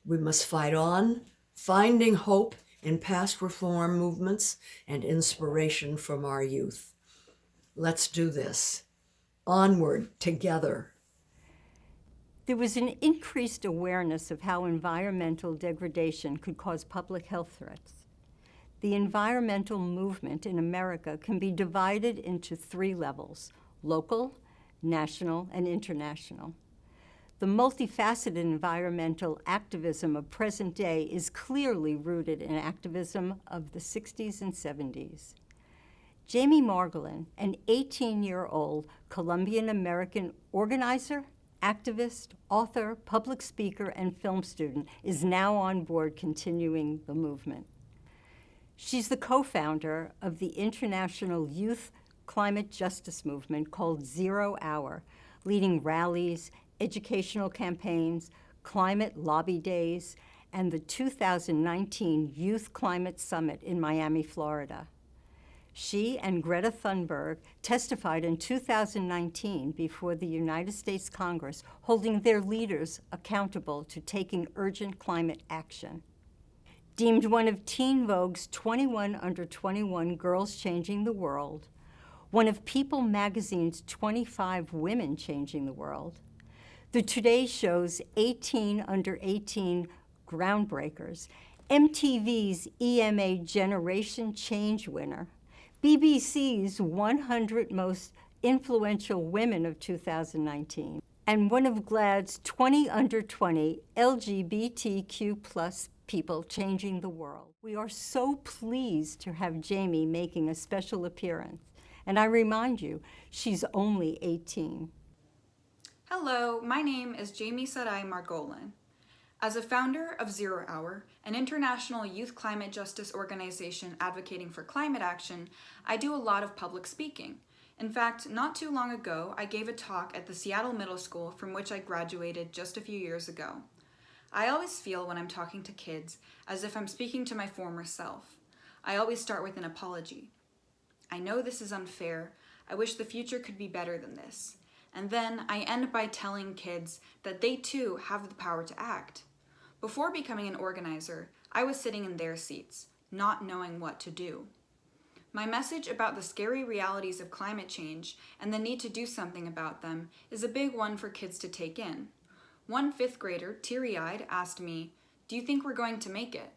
We must fight on, finding hope in past reform movements and inspiration from our youth. Let's do this. Onward, together. There was an increased awareness of how environmental degradation could cause public health threats. The environmental movement in America can be divided into 3 levels: local, national, and international. The multifaceted environmental activism of present day is clearly rooted in activism of the 60s and 70s. Jamie Margolin, an 18-year-old Colombian-American organizer, activist, author, public speaker, and film student, is now on board continuing the movement. She's the co-founder of the international youth climate justice movement called 0 Hour, leading rallies, educational campaigns, climate lobby days, and the 2019 Youth Climate Summit in Miami, Florida. She and Greta Thunberg testified in 2019 before the United States Congress, holding their leaders accountable to taking urgent climate action. Deemed one of Teen Vogue's 21 under 21 girls changing the world, one of People magazine's 25 women changing the world, the Today Show's 18 under 18 groundbreakers, MTV's EMA Generation Change winner, BBC's 100 Most Influential Women of 2019, and one of GLAAD's 20 under 20 LGBTQ+ people changing the world. We are so pleased to have Jamie making a special appearance. And I remind you, she's only 18. Hello, my name is Jamie Sarai Margolin. As a founder of 0 Hour, an international youth climate justice organization advocating for climate action, I do a lot of public speaking. In fact, not too long ago, I gave a talk at the Seattle Middle School from which I graduated just a few years ago. I always feel when I'm talking to kids as if I'm speaking to my former self. I always start with an apology. I know this is unfair. I wish the future could be better than this. And then I end by telling kids that they too have the power to act. Before becoming an organizer, I was sitting in their seats, not knowing what to do. My message about the scary realities of climate change and the need to do something about them is a big one for kids to take in. One 5th grader, teary-eyed, asked me, "Do you think we're going to make it?"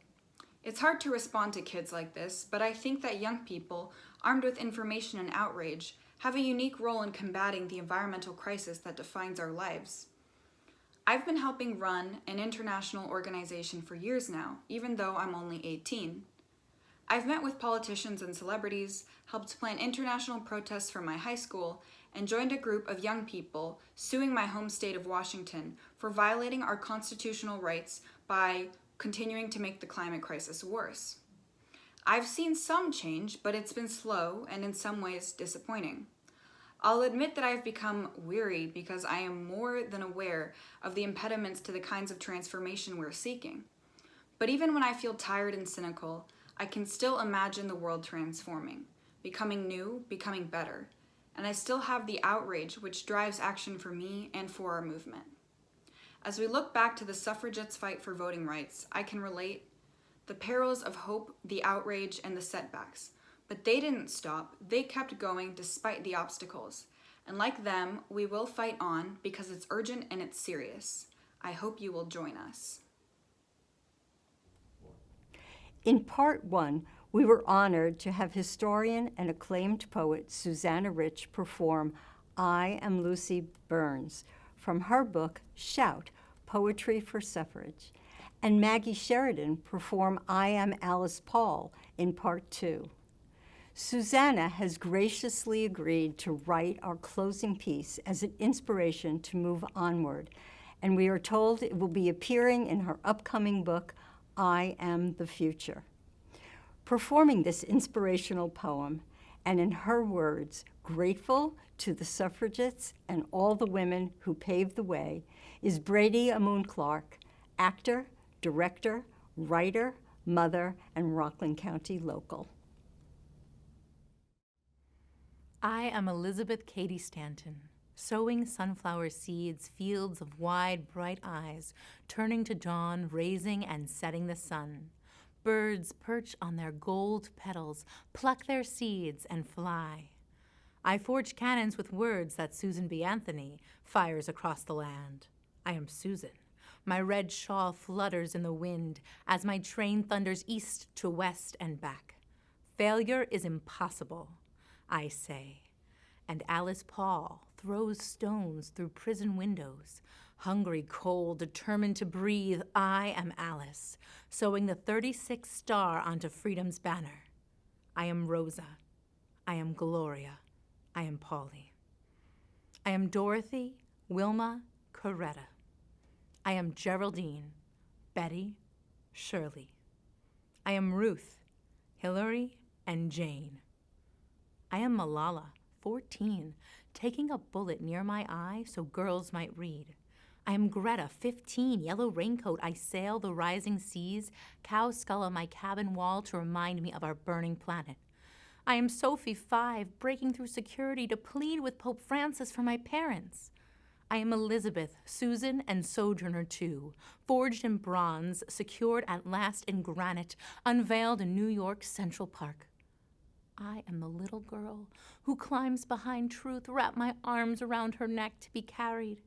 It's hard to respond to kids like this, but I think that young people, armed with information and outrage, have a unique role in combating the environmental crisis that defines our lives. I've been helping run an international organization for years now, even though I'm only 18. I've met with politicians and celebrities, helped plan international protests for my high school, and joined a group of young people suing my home state of Washington for violating our constitutional rights by continuing to make the climate crisis worse. I've seen some change, but it's been slow and in some ways disappointing. I'll admit that I've become weary because I am more than aware of the impediments to the kinds of transformation we're seeking. But even when I feel tired and cynical, I can still imagine the world transforming, becoming new, becoming better, and I still have the outrage which drives action for me and for our movement. As we look back to the suffragettes' fight for voting rights, I can relate the perils of hope, the outrage, and the setbacks. But they didn't stop. They kept going despite the obstacles. And like them, we will fight on because it's urgent and it's serious. I hope you will join us. In part one, we were honored to have historian and acclaimed poet Susanna Rich perform I Am Lucy Burns from her book Shout, Poetry for Suffrage, and Maggie Sheridan perform I Am Alice Paul in part two. Susanna has graciously agreed to write our closing piece as an inspiration to move onward, and we are told it will be appearing in her upcoming book, I Am the Future. Performing this inspirational poem, and in her words, grateful to the suffragettes and all the women who paved the way, is Brady Amoon Clark, actor, director, writer, mother, and Rockland County local. I am Elizabeth Cady Stanton, sowing sunflower seeds, fields of wide, bright eyes, turning to dawn, raising and setting the sun. Birds perch on their gold petals, pluck their seeds, and fly. I forge cannons with words that Susan B. Anthony fires across the land. I am Susan. My red shawl flutters in the wind as my train thunders east to west and back. Failure is impossible, I say. And Alice Paul throws stones through prison windows. Hungry, cold, determined to breathe, I am Alice, sewing the 36th star onto freedom's banner. I am Rosa. I am Gloria. I am Polly. I am Dorothy, Wilma, Coretta. I am Geraldine, Betty, Shirley. I am Ruth, Hillary, and Jane. I am Malala, 14, taking a bullet near my eye so girls might read. I am Greta, 15, yellow raincoat, I sail the rising seas, cow skull on my cabin wall to remind me of our burning planet. I am Sophie, 5, breaking through security to plead with Pope Francis for my parents. I am Elizabeth, Susan, and Sojourner 2, forged in bronze, secured at last in granite, unveiled in New York's Central Park. I am the little girl who climbs behind truth, wrap my arms around her neck to be carried.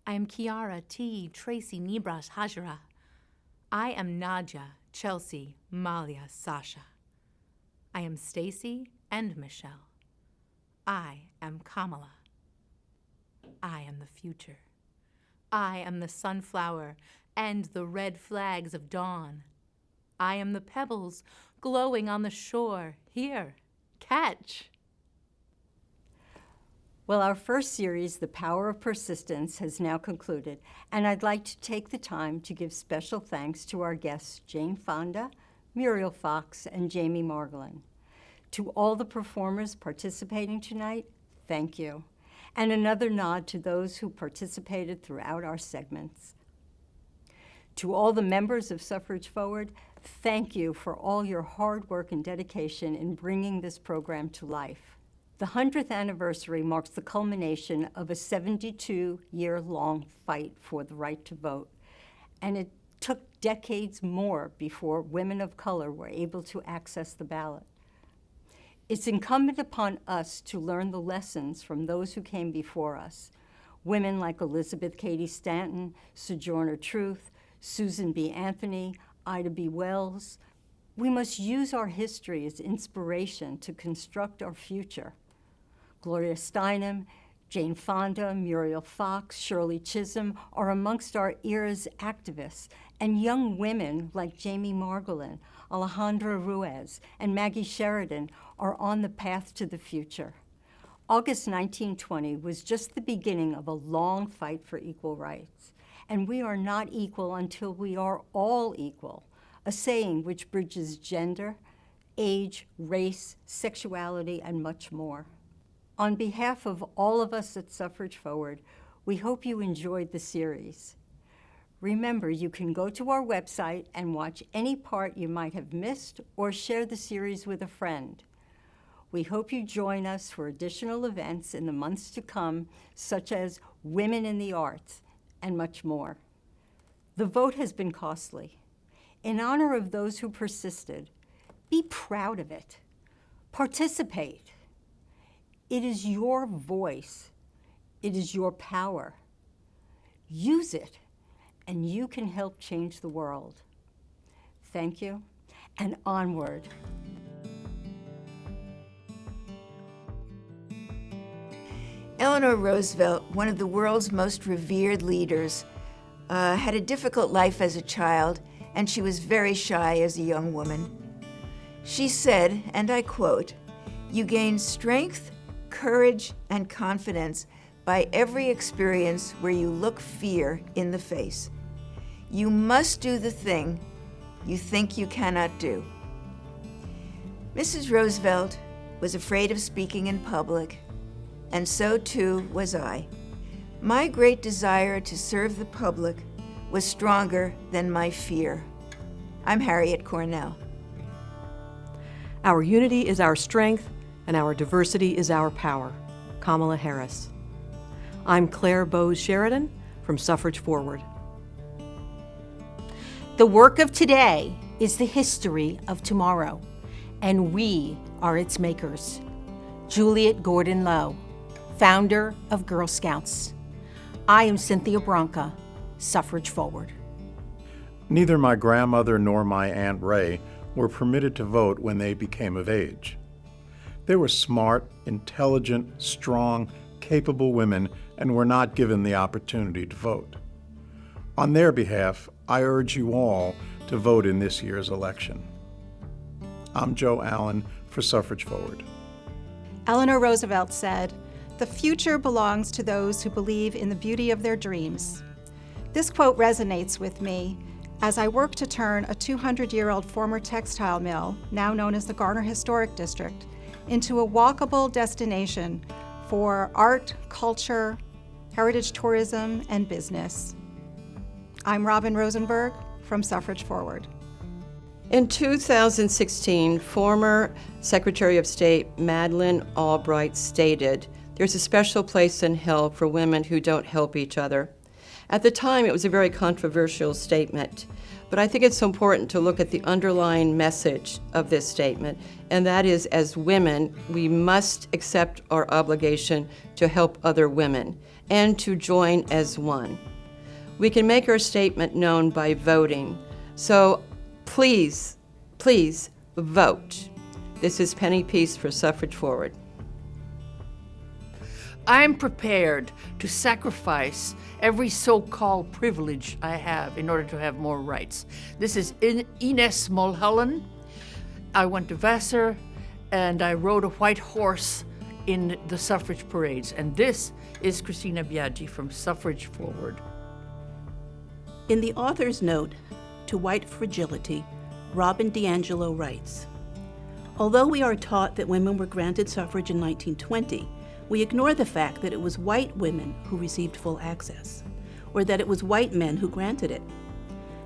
I am Kiara, T, Tracy, Nibras, Hajra. I am Nadia, Chelsea, Malia, Sasha. I am Stacy and Michelle. I am Kamala. I am the future. I am the sunflower and the red flags of dawn. I am the pebbles glowing on the shore. Here, catch. Well, our first series, The Power of Persistence, has now concluded, and I'd like to take the time to give special thanks to our guests, Jane Fonda, Muriel Fox, and Jamie Margolin. To all the performers participating tonight, thank you. And another nod to those who participated throughout our segments. To all the members of Suffrage Forward, thank you for all your hard work and dedication in bringing this program to life. The 100th anniversary marks the culmination of a 72-year-long fight for the right to vote, and it took decades more before women of color were able to access the ballot. It's incumbent upon us to learn the lessons from those who came before us, women like Elizabeth Cady Stanton, Sojourner Truth, Susan B. Anthony, Ida B. Wells. We must use our history as inspiration to construct our future. Gloria Steinem, Jane Fonda, Muriel Fox, Shirley Chisholm are amongst our era's activists, and young women like Jamie Margolin, Alejandra Ruiz, and Maggie Sheridan are on the path to the future. August 1920 was just the beginning of a long fight for equal rights, and we are not equal until we are all equal, a saying which bridges gender, age, race, sexuality, and much more. On behalf of all of us at Suffrage Forward, we hope you enjoyed the series. Remember, you can go to our website and watch any part you might have missed or share the series with a friend. We hope you join us for additional events in the months to come, such as Women in the Arts and much more. The vote has been costly. In honor of those who persisted, be proud of it. Participate. It is your voice. It is your power. Use it, and you can help change the world. Thank you, and onward. Eleanor Roosevelt, one of the world's most revered leaders, had a difficult life as a child, and she was very shy as a young woman. She said, and I quote, "You gain strength, courage, and confidence by every experience where you look fear in the face. You must do the thing you think you cannot do." Mrs. Roosevelt was afraid of speaking in public, and so too was I. My great desire to serve the public was stronger than my fear. I'm Harriet Cornell. Our unity is our strength, and our diversity is our power. Kamala Harris. I'm Claire Bowes Sheridan from Suffrage Forward. The work of today is the history of tomorrow, and we are its makers. Juliet Gordon Lowe, founder of Girl Scouts. I am Cynthia Branca, Suffrage Forward. Neither my grandmother nor my Aunt Ray were permitted to vote when they became of age. They were smart, intelligent, strong, capable women and were not given the opportunity to vote. On their behalf, I urge you all to vote in this year's election. I'm Joe Allen for Suffrage Forward. Eleanor Roosevelt said, "The future belongs to those who believe in the beauty of their dreams." This quote resonates with me as I work to turn a 200-year-old former textile mill, now known as the Garner Historic District, into a walkable destination for art, culture, heritage tourism, and business. I'm Robin Rosenberg from Suffrage Forward. In 2016, former Secretary of State Madeleine Albright stated, "There's a special place in hell for women who don't help each other." At the time, it was a very controversial statement, but I think it's important to look at the underlying message of this statement, and that is, as women, we must accept our obligation to help other women and to join as one. We can make our statement known by voting, so please, please vote. This is Penny Peace for Suffrage Forward. I'm prepared to sacrifice every so-called privilege I have in order to have more rights. This is Ines Mulholland. I went to Vassar and I rode a white horse in the suffrage parades. And this is Christina Biaggi from Suffrage Forward. In the author's note to White Fragility, Robin DiAngelo writes, "Although we are taught that women were granted suffrage in 1920, we ignore the fact that it was white women who received full access, or that it was white men who granted it.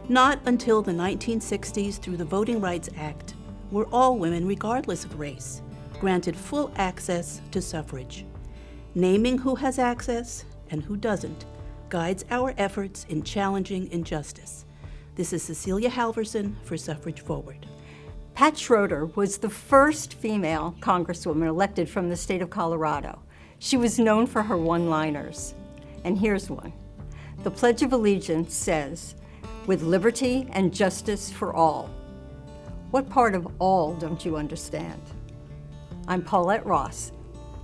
Not until the 1960s, through the Voting Rights Act, were all women, regardless of race, granted full access to suffrage. Naming who has access and who doesn't guides our efforts in challenging injustice." This is Cecilia Halverson for Suffrage Forward. Pat Schroeder was the first female congresswoman elected from the state of Colorado. She was known for her one-liners. And here's one. The Pledge of Allegiance says, "With liberty and justice for all." What part of all don't you understand? I'm Paulette Ross,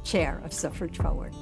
Chair of Suffrage Forward.